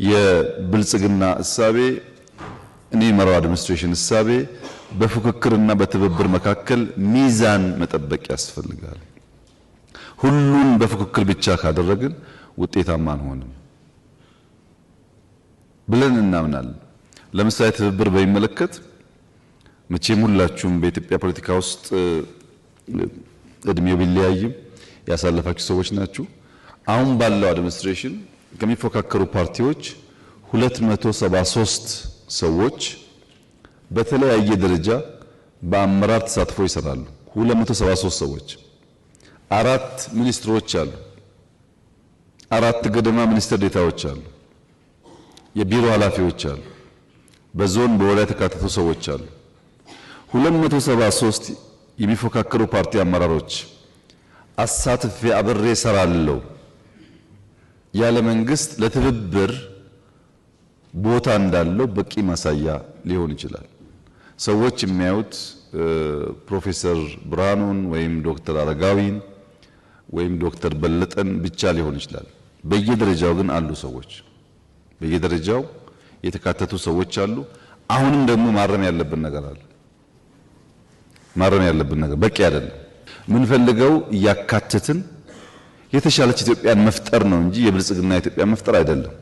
የብልጽግና እሳቤ እኔ መራው አድሚኒስትሬሽን እሳቤ በፉክክርና በትብብር መካከል ሚዛን መጠበቅ ያስፈልጋል። ሁሉን በፉክክር ብቻ ካደረግን ውጤታማ አንሆንም ብለን እናምናለን። ለምሳሌ ትብብር በሚመለከት መቼም ሁላችሁም በኢትዮጵያ ፖለቲካ ውስጥ እድሜው ቢለያይም ያሳለፋችሁ ሰዎች ናችሁ። አሁን ባለው አድሚኒስትሬሽን ከሚፎካከሩ ፓርቲዎች 273 ሰዎች በተለያየ ደረጃ በአመራር ተሳትፎ ይሰራሉ። 273 ሰዎች፣ 4 ሚኒስትሮች አሉ፣ 4 ገደማ ሚኒስትር ዴታዎች አሉ፣ የቢሮ ኃላፊዎች አሉ፣ በዞን በወረዳ የተካተቱ ሰዎች አሉ። 273 የሚፎካከሩ ፓርቲ አመራሮች አሳትፌ አብሬ ሰራለሁ ያለ መንግስት ለትብብር ቦታ እንዳለው በቂ ማሳያ ሊሆን ይችላል። ሰዎች የሚያዩት ፕሮፌሰር ብርሃኑን ወይም ዶክተር አረጋዊን ወይም ዶክተር በለጠን ብቻ ሊሆን ይችላል። በየደረጃው ግን አሉ ሰዎች፣ በየደረጃው የተካተቱ ሰዎች አሉ። አሁንም ደግሞ ማረም ያለብን ነገር አለ። ማረም ያለብን ነገር በቂ አይደለም። ምን ፈልገው ያካተትን የተሻለች ኢትዮጵያን መፍጠር ነው እንጂ የብልጽግና ኢትዮጵያ መፍጠር አይደለም።